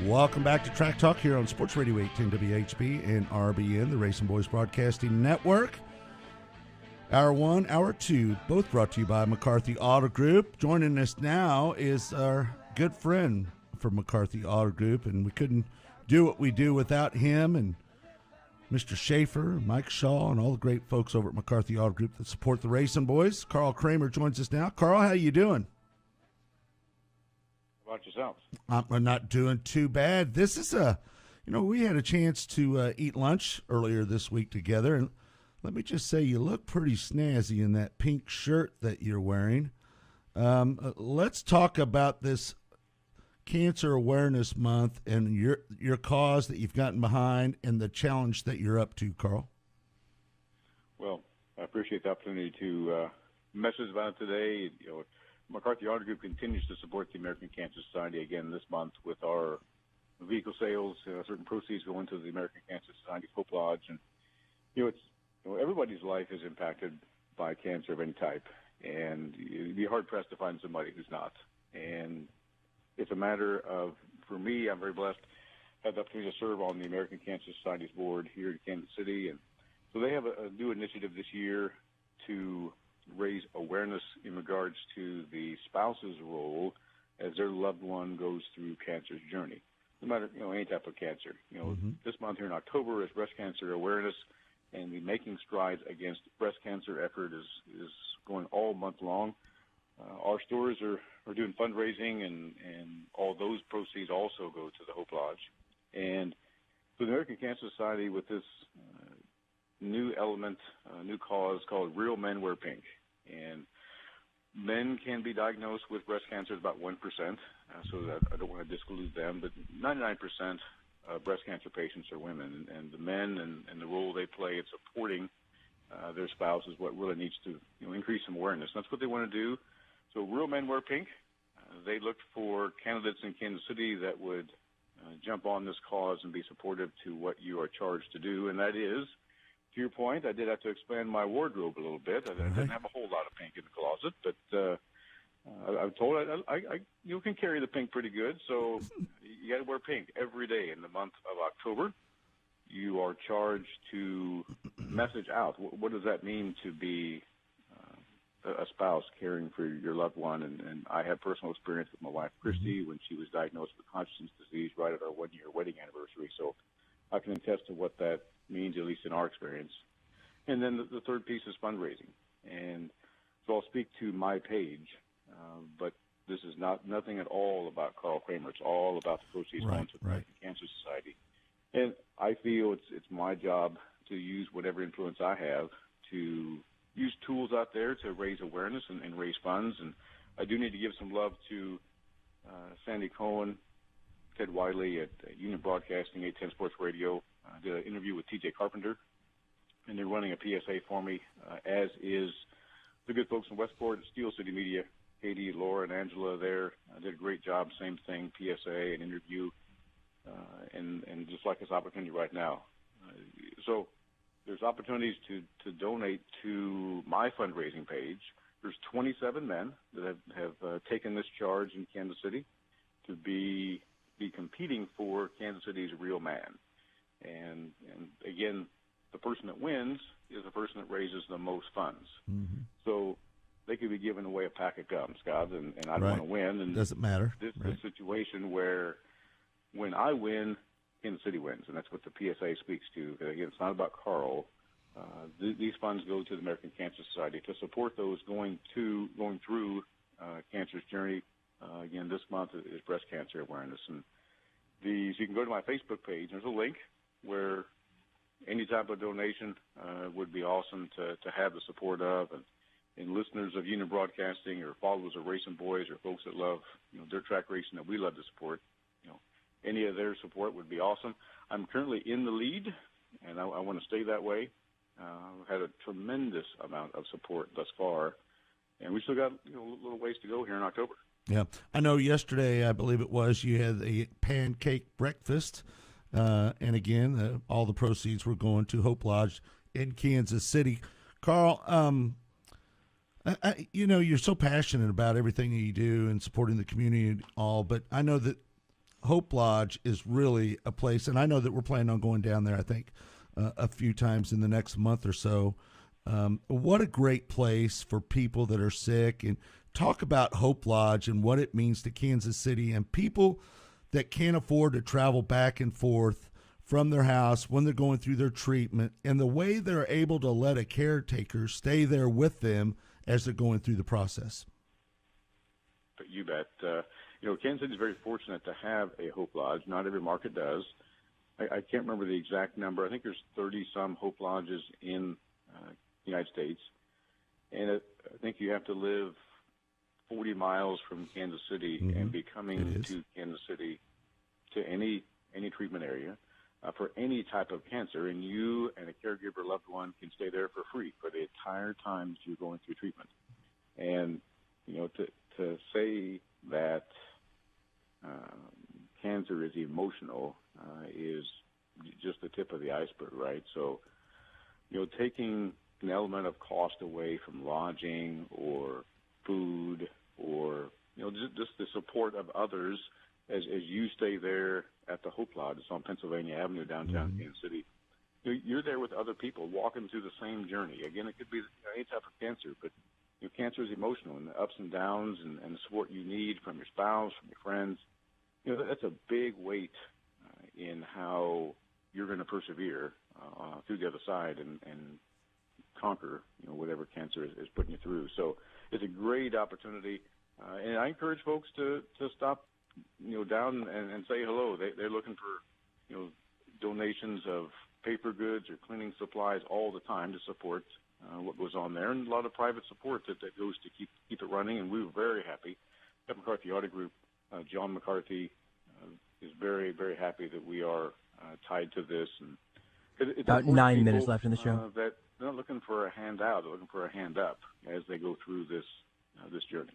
Welcome back to Track Talk here on Sports Radio 810 WHB and RBN, the RacinBoys Broadcasting Network. Hour 1, Hour 2, both brought to you by McCarthy Auto Group. Joining us now is our good friend from McCarthy Auto Group, and we couldn't do what we do without him and Mr. Schaefer, Mike Shaw, and all the great folks over at McCarthy Auto Group that support the RacinBoys. Karl Kramer joins us now. Karl, how you doing? How about yourself? I'm not doing too bad. This is we had a chance to eat lunch earlier this week together, and let me just say you look pretty snazzy in that pink shirt that you're wearing. Let's talk about this Cancer Awareness Month and your cause that you've gotten behind and the challenge that you're up to, Karl. Well, I appreciate the opportunity to message about it today. McCarthy Auto Group continues to support the American Cancer Society again this month with our vehicle sales. Certain proceeds go into the American Cancer Society Hope Lodge, and everybody's life is impacted by cancer of any type, and you'd be hard pressed to find somebody who's not. And it's a matter of, for me, I'm very blessed. I had the opportunity to serve on the American Cancer Society's board here in Kansas City, and so they have a new initiative this year to raise awareness in regards to the spouse's role as their loved one goes through cancer's journey, no matter any type of cancer. This month here in October is Breast Cancer Awareness, and the Making Strides Against Breast Cancer effort is going all month long. Our stores are doing fundraising, and all those proceeds also go to the Hope Lodge. And so the American Cancer Society, with this new element, new cause called Real Men Wear Pink. And men can be diagnosed with breast cancer at about 1%, so that I don't want to disclose them, but 99% of breast cancer patients are women, and the men and the role they play in supporting their spouse is what really needs to increase some awareness. That's what they want to do. So Real Men Wear Pink. They looked for candidates in Kansas City that would jump on this cause and be supportive to what you are charged to do, and that is, to your point, I did have to expand my wardrobe a little bit. I didn't have a whole lot of pink in the closet, but I'm told you can carry the pink pretty good, so you got to wear pink every day in the month of October. You are charged to message out. What does that mean to be a spouse caring for your loved one? And I have personal experience with my wife, Christy, when she was diagnosed with Hodgkin's disease right at our one-year wedding anniversary. So I can attest to what that means, at least in our experience. And then the third piece is fundraising. And so I'll speak to my page, but this is nothing at all about Karl Kramer. It's all about the proceeds going to the American Cancer Society. And I feel it's my job to use whatever influence I have to use tools out there to raise awareness and raise funds. And I do need to give some love to Sandy Cohen, Ted Wiley at Union Broadcasting, 810 Sports Radio. I did an interview with TJ Carpenter, and they're running a PSA for me, as is the good folks in Westport at Steel City Media. Katie, Laura, and Angela there did a great job. Same thing, PSA, an interview, and just like this opportunity right now. So there's opportunities to donate to my fundraising page. There's 27 men that have taken this charge in Kansas City to be competing for Kansas City's Real Man. And again, the person that wins is the person that raises the most funds. Mm-hmm. So they could be giving away a pack of gum, Scott, and I don't want to win. And doesn't matter. This is a situation where when I win, Kansas City wins, and that's what the PSA speaks to. Again, it's not about Karl. These funds go to the American Cancer Society to support those going through cancer's journey. Again, this month is Breast Cancer Awareness, and so you can go to my Facebook page. There's a link where any type of donation would be awesome to have the support of, and listeners of Union Broadcasting or followers of RacinBoys or folks that love dirt track racing that we love to support. Any of their support would be awesome. I'm currently in the lead, and I want to stay that way. I've had a tremendous amount of support thus far, and we still got a little ways to go here in October. Yeah, I know yesterday, I believe it was, you had a pancake breakfast, and again, all the proceeds were going to Hope Lodge in Kansas City. Karl, you're so passionate about everything that you do and supporting the community and all, but I know that Hope Lodge is really a place, and I know that we're planning on going down there, I think, a few times in the next month or so. What a great place for people that are sick, and talk about Hope Lodge and what it means to Kansas City and people that can't afford to travel back and forth from their house when they're going through their treatment, and the way they're able to let a caretaker stay there with them as they're going through the process. But you bet. Kansas City is very fortunate to have a Hope Lodge. Not every market does. I can't remember the exact number. I think there's 30-some Hope Lodges in the United States. And I think you have to live 40 miles from Kansas City and be coming to Kansas City to any treatment area for any type of cancer. And you and a caregiver loved one can stay there for free for the entire time that you're going through treatment. And, to say that cancer is emotional is just the tip of the iceberg, right? So, taking an element of cost away from lodging or food or, just the support of others as you stay there at the Hope Lodge. It's on Pennsylvania Avenue, downtown Kansas City. You're there with other people walking through the same journey. Again, it could be any type of cancer, but cancer is emotional, and the ups and downs and the support you need from your spouse, from your friends, that's a big weight in how you're going to persevere through the other side and conquer, whatever cancer is putting you through. So it's a great opportunity, and I encourage folks to stop, down and say hello. They're looking for, donations of paper goods or cleaning supplies all the time to support what goes on there, and a lot of private support that goes to keep it running. And we were very happy at McCarthy Auto Group. John McCarthy is very, very happy that we are tied to this. And it's about 9 minutes left in the show. That they're not looking for a handout; they're looking for a hand up as they go through this journey.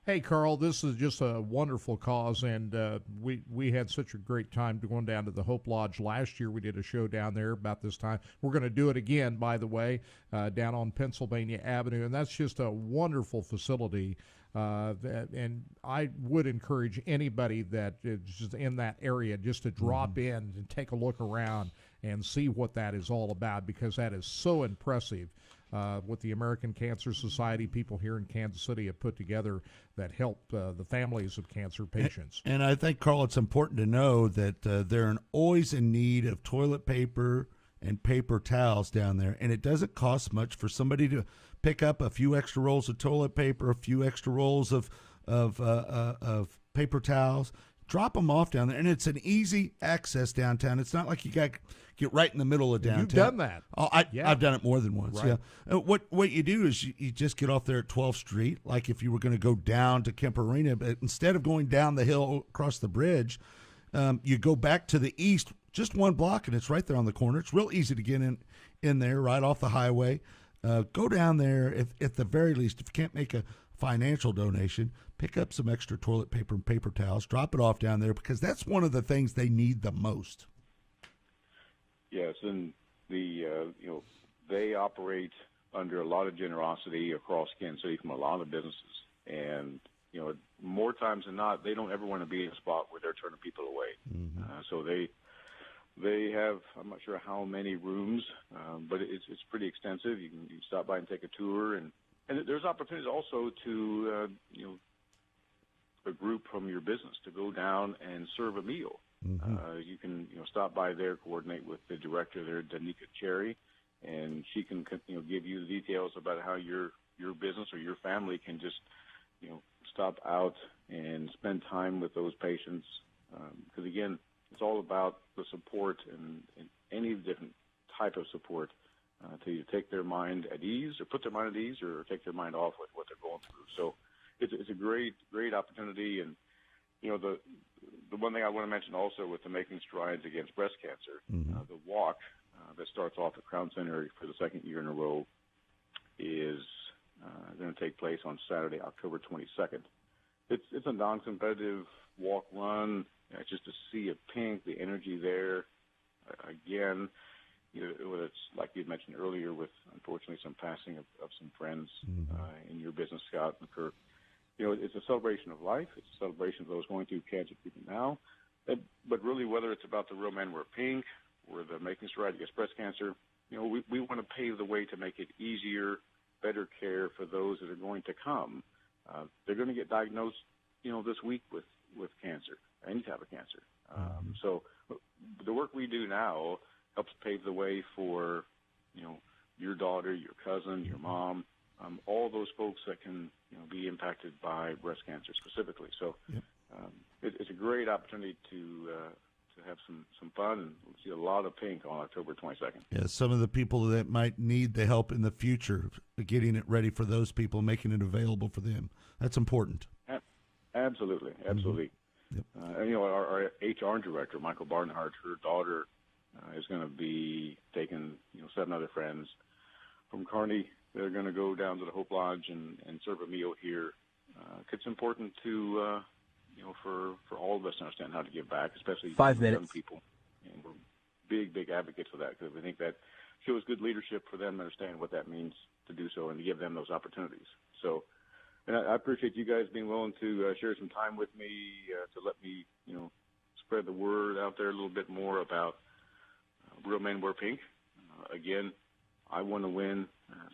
Hey, Karl, this is just a wonderful cause, and we had such a great time going down to the Hope Lodge last year. We did a show down there about this time. We're going to do it again, by the way, down on Pennsylvania Avenue, and that's just a wonderful facility. And I would encourage anybody that is just in that area just to drop in and take a look around and see what that is all about, because that is so impressive. What the American Cancer Society people here in Kansas City have put together that help the families of cancer patients. And I think, Karl, it's important to know that they're always in need of toilet paper and paper towels down there, and it doesn't cost much for somebody to pick up a few extra rolls of toilet paper, a few extra rolls of paper towels. Drop them off down there, and it's an easy access downtown. It's not like you got to get right in the middle of downtown. You've done that. Oh, I've done it more than once. Right. Yeah. What you do is you just get off there at 12th Street, like if you were going to go down to Kemp Arena, but instead of going down the hill across the bridge, you go back to the east, just one block, and it's right there on the corner. It's real easy to get in there, right off the highway. Go down there. If at the very least, if you can't make a financial donation, pick up some extra toilet paper and paper towels, drop it off down there, because that's one of the things they need the most. Yes, and they operate under a lot of generosity across Kansas City from a lot of businesses, and more times than not, they don't ever want to be in a spot where they're turning people away. So they have, I'm not sure how many rooms, but it's pretty extensive. You can stop by and take a tour, and there's opportunities also to a group from your business to go down and serve a meal. You can stop by there, coordinate with the director there, Danica Cherry, and she can give you the details about how your business or your family can just stop out and spend time with those patients. Because again, it's all about the support and any different type of support to either take their mind at ease or put their mind at ease or take their mind off with what they're going through. So it's a great opportunity. And the one thing I want to mention also with the Making Strides Against Breast Cancer, the walk that starts off at Crown Center for the second year in a row is going to take place on Saturday, October 22nd. It's a non-competitive walk run. Just to see a pink, the energy there. Again, it's like you mentioned earlier with, unfortunately, some passing of some friends in your business, Scott and Kirk. it's a celebration of life. It's a celebration of those going through cancer treatment now. But really, whether it's about the Real Men Wear Pink or the Making Stride Against Breast Cancer, we want to pave the way to make it easier, better care for those that are going to come. They're going to get diagnosed, this week with cancer, any type of cancer. So the work we do now helps pave the way for, your daughter, your cousin, your mom, all those folks that can, be impacted by breast cancer specifically. So it's a great opportunity to have some fun, and we'll see a lot of pink on October 22nd. Yeah, some of the people that might need the help in the future, getting it ready for those people, making it available for them. That's important. Absolutely. Yep. Our HR director, Michael Barnhart, her daughter is going to be taking, 7 other friends from Kearney. They're going to go down to the Hope Lodge and serve a meal here. It's important to, for all of us to understand how to give back, especially 5 minutes. young people. And we're big advocates for that because we think that shows good leadership for them to understand what that means to do so and to give them those opportunities. So, and I appreciate you guys being willing to share some time with me to let me, spread the word out there a little bit more about Real Men Wear Pink. Again, I want to win,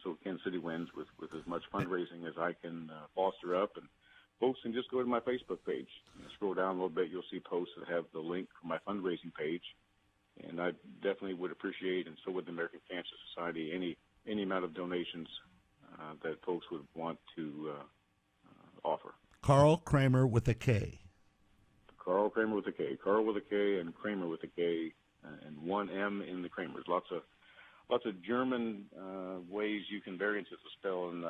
so Kansas City wins with as much fundraising as I can foster up. And folks can just go to my Facebook page. Scroll down a little bit, you'll see posts that have the link for my fundraising page. And I definitely would appreciate, and so would the American Cancer Society, any amount of donations that folks would want to offer. Karl Kramer with a K. Karl Kramer with a K. Karl with a K and Kramer with a K, and 1 M in the Kramers. Lots of German ways you can vary into the spell in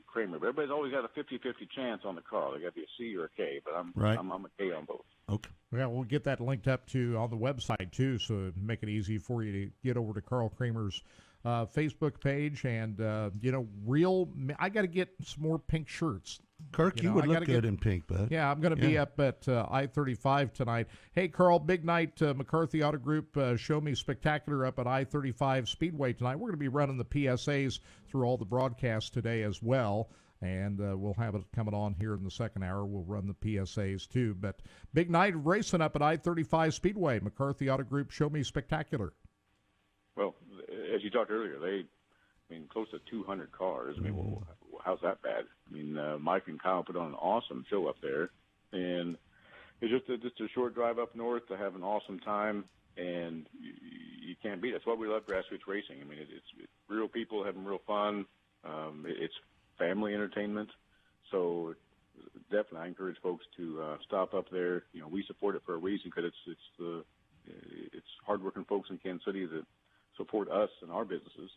Kramer. But everybody's always got a 50-50 chance on the Karl. They got to be a C or a K, but I'm a K on both. Okay. Yeah, we'll get that linked up on the website too, so make it easy for you to get over to Karl Kramer's Facebook page. And I got to get some more pink shirts. Kirk, you would look good in pink, bud. Yeah, I'm going to be up at I-35 tonight. Hey, Karl, big night, McCarthy Auto Group, Show Me Spectacular up at I-35 Speedway tonight. We're going to be running the PSAs through all the broadcasts today as well, and we'll have it coming on here in the second hour. We'll run the PSAs too. But big night racing up at I-35 Speedway, McCarthy Auto Group, Show Me Spectacular. Well, as you talked earlier, close to 200 cars. Well, how's that bad? Mike and Kyle put on an awesome show up there, and it's just a short drive up north to have an awesome time, and you can't beat it. That's why we love grassroots racing. It's real people having real fun. It's family entertainment. So definitely, I encourage folks to stop up there. We support it for a reason because it's hardworking folks in Kansas City that support us and our businesses.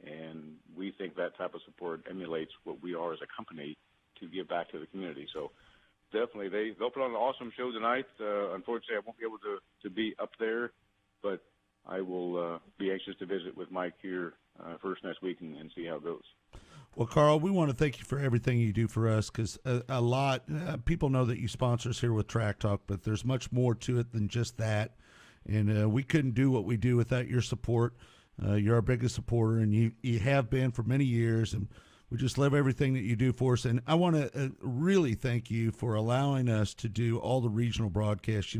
And we think that type of support emulates what we are as a company to give back to the community. So definitely, they'll put on an awesome show tonight. Unfortunately, I won't be able to be up there, but I will be anxious to visit with Mike here first next week and see how it goes. Well, Karl, we want to thank you for everything you do for us because a lot people know that you sponsor us here with Track Talk, but there's much more to it than just that. And we couldn't do what we do without your support. You're our biggest supporter, and you have been for many years, and we just love everything that you do for us. And I want to really thank you for allowing us to do all the regional broadcasts.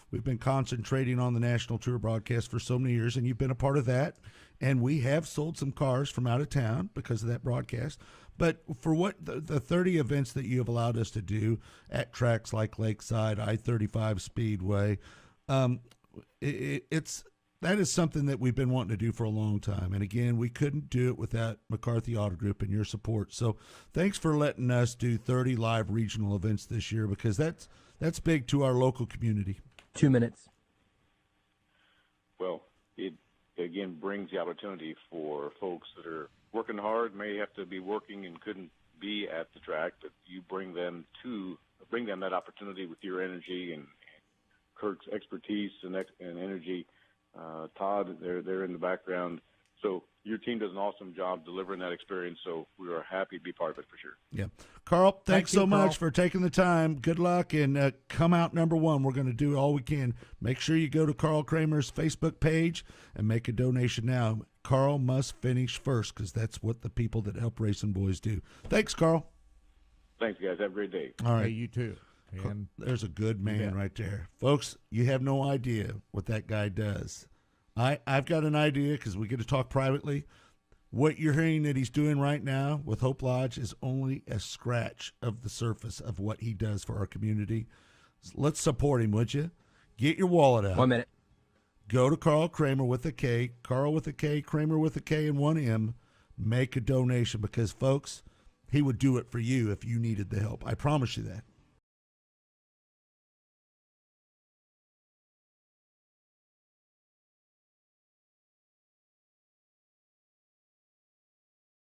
We've been concentrating on the national tour broadcast for so many years, and you've been a part of that. And we have sold some cars from out of town because of that broadcast. But for what the 30 events that you have allowed us to do at tracks like Lakeside, I-35 Speedway, that is something that we've been wanting to do for a long time. And again, we couldn't do it without McCarthy Auto Group and your support. So thanks for letting us do 30 live regional events this year because that's big to our local community. 2 minutes. Well, it again brings the opportunity for folks that are working hard, may have to be working and couldn't be at the track, but you bring them that opportunity with your energy and Kirk's expertise and energy. Todd, they're in the background. So your team does an awesome job delivering that experience, so we are happy to be part of it for sure. Yeah. Karl, thanks so Karl. much for taking the time. Good luck, and come out number one. We're going to do all we can. Make sure you go to Karl Kramer's Facebook page and make a donation now. Karl must finish first because that's what the people that help RacinBoys do. Thanks, Karl. Thanks, guys. Have a great day. All right. Hey, you too. And there's a good man right there. Folks, you have no idea what that guy does. I've got an idea because we get to talk privately. What you're hearing that he's doing right now with Hope Lodge is only a scratch of the surface of what he does for our community. So let's support him, would you? Get your wallet out. 1 minute. Go to Karl Kramer with a K, Karl with a K, Kramer with a K and one M. Make a donation because, folks, he would do it for you if you needed the help. I promise you that.